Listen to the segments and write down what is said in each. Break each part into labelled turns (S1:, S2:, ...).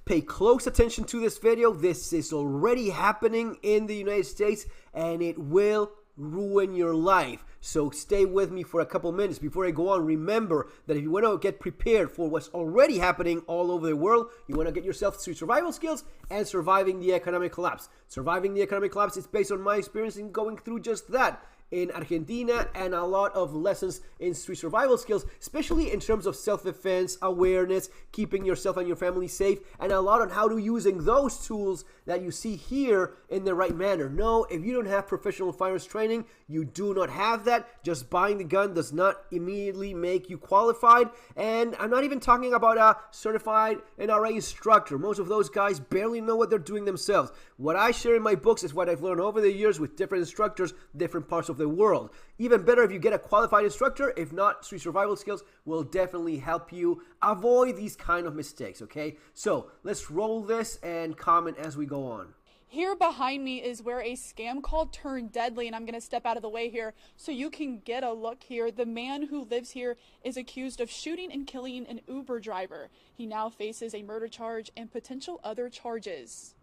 S1: Pay close attention to this video. This is already happening in the United States, and it will ruin your life. So stay with me for a couple minutes before I go on. Remember that if you want to get prepared for what's already happening all over the world, you want to get yourself to survival skills and surviving the economic collapse. Surviving the economic collapse is based on my experience in going through just that in Argentina, and a lot of lessons in street survival skills, especially in terms of self-defense, awareness, keeping yourself and your family safe, and a lot on how to using those tools that you see here in the right manner. No, if you don't have professional firearms training, you do not have that. Just buying the gun does not immediately make you qualified, and I'm not even talking about a certified NRA instructor. Most of those guys barely know what they're doing themselves. What I share in my books is what I've learned over the years with different instructors, different parts of the world. Even better if you get a qualified instructor. If not, street survival skills will definitely help you avoid these kind of mistakes, okay? So let's roll this and comment as we go on.
S2: Here behind me is where a scam call turned deadly, and I'm going to step out of the way here so you can get a look here. The man who lives here is accused of shooting and killing an Uber driver. He now faces a murder charge and potential other charges.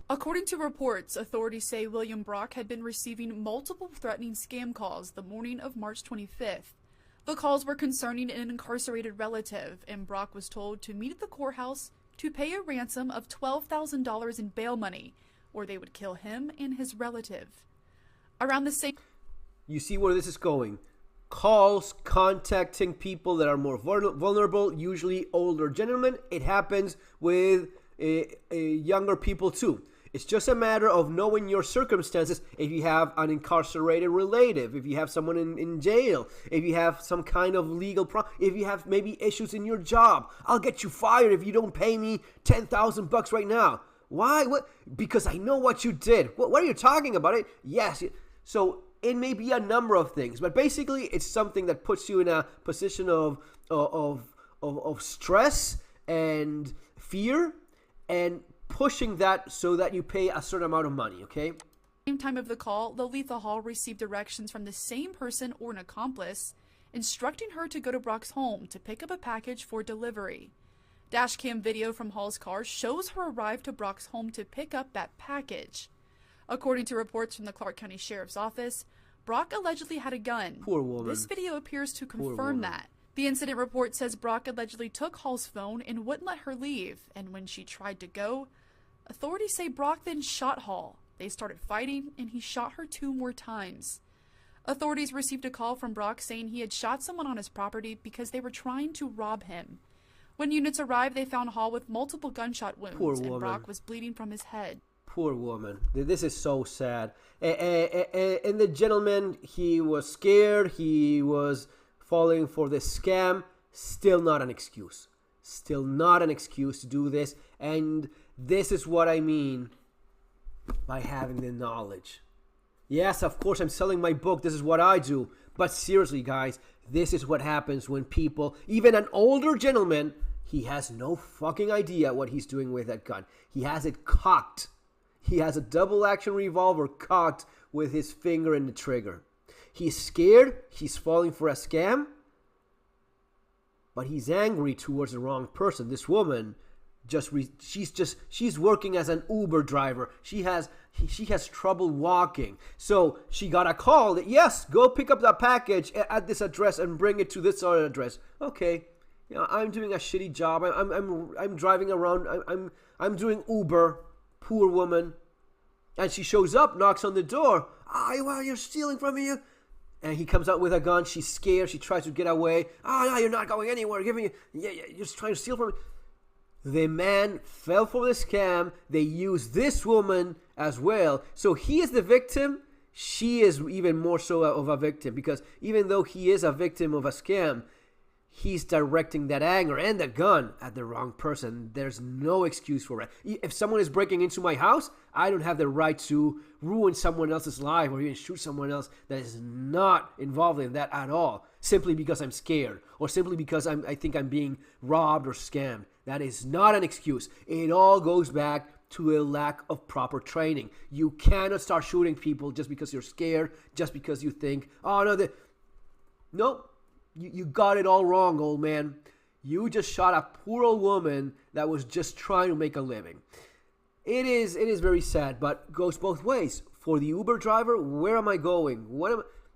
S2: According to reports, authorities say William Brock had been receiving multiple threatening scam calls the morning of March 25th. The calls were concerning an incarcerated relative, and Brock was told to meet at the courthouse to pay a ransom of $12,000 in bail money, or they would kill him and his relative. Around the same...
S1: You see where this is going. Calls contacting people that are more vulnerable, usually older gentlemen. It happens with younger people too. It's just a matter of knowing your circumstances. If you have an incarcerated relative, if you have someone in jail, if you have some kind of legal problem, if you have maybe issues in your job. I'll get you fired if you don't pay me $10,000 right now. Why? What? Because I know what you did. What are you talking about? It? Yes. So it may be a number of things, but basically it's something that puts you in a position of stress and fear, and pushing that so that you pay a certain amount of money, okay?
S2: Same time of the call, Lolitha Hall received directions from the same person or an accomplice, instructing her to go to Brock's home to pick up a package for delivery. Dashcam video from Hall's car shows her arrive to Brock's home to pick up that package. According to reports from the Clark County Sheriff's Office, Brock allegedly had a gun.
S1: Poor woman.
S2: This video appears to confirm that. The incident report says Brock allegedly took Hall's phone and wouldn't let her leave, and when she tried to go, authorities say Brock then shot Hall. They started fighting, and he shot her 2 more times. Authorities received a call from Brock saying he had shot someone on his property because they were trying to rob him. When units arrived, they found Hall with multiple gunshot wounds, and Brock was bleeding from his head.
S1: Poor woman. This is so sad. And the gentleman, he was scared. He was falling for this scam. Still not an excuse. Still not an excuse to do this. And this is what I mean by having the knowledge. Yes, of course, I'm selling my book. This is what I do. But seriously, guys, this is what happens when people, even an older gentleman, he has no fucking idea what he's doing with that gun. He has it cocked. He has a double-action revolver cocked with his finger in the trigger. He's scared. He's falling for a scam. But he's angry towards the wrong person. This woman, she's working as an Uber driver. She has trouble walking. So she got a call that, yes, go pick up that package at this address and bring it to this other address. Okay. You know, I'm doing a shitty job. I'm driving around. I'm doing Uber. Poor woman. And she shows up, knocks on the door. Well, you're stealing from me. And he comes out with a gun. She's scared. She tries to get away. No, you're not going anywhere. You're just trying to steal from me. The man fell for the scam. They used this woman as well. So he is the victim. She is even more so of a victim, because even though he is a victim of a scam, he's directing that anger and the gun at the wrong person. There's no excuse for it. If someone is breaking into my house, I don't have the right to ruin someone else's life or even shoot someone else that is not involved in that at all, simply because I'm scared or simply because I think I'm being robbed or scammed. That is not an excuse. It all goes back to a lack of proper training. You cannot start shooting people just because you're scared, just because you think, oh no, nope. You got it all wrong, old man. You just shot a poor old woman that was just trying to make a living. It is very sad, but goes both ways. For the Uber driver, where am I going?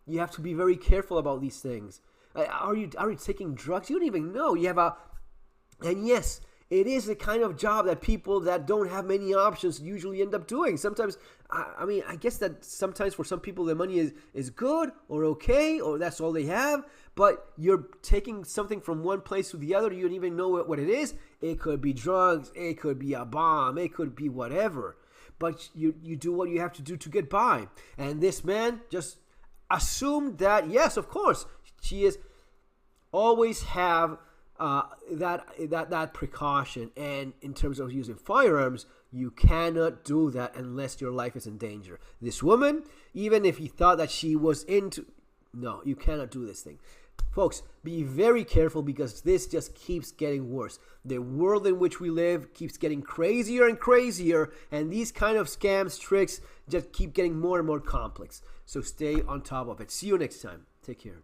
S1: You have to be very careful about these things. Are you taking drugs? You don't even know. And yes, it is the kind of job that people that don't have many options usually end up doing. Sometimes, I guess that sometimes for some people the money is good or okay, or that's all they have. But you're taking something from one place to the other. You don't even know what it is. It could be drugs. It could be a bomb. It could be whatever. But you do what you have to do to get by. And this man just assumed that, yes, of course, she is always have that precaution. And in terms of using firearms, you cannot do that unless your life is in danger. This woman, even if he thought that she was no, you cannot do this thing. Folks, be very careful because this just keeps getting worse. The world in which we live keeps getting crazier and crazier, and these kind of scams, tricks just keep getting more and more complex. So stay on top of it. See you next time. Take care.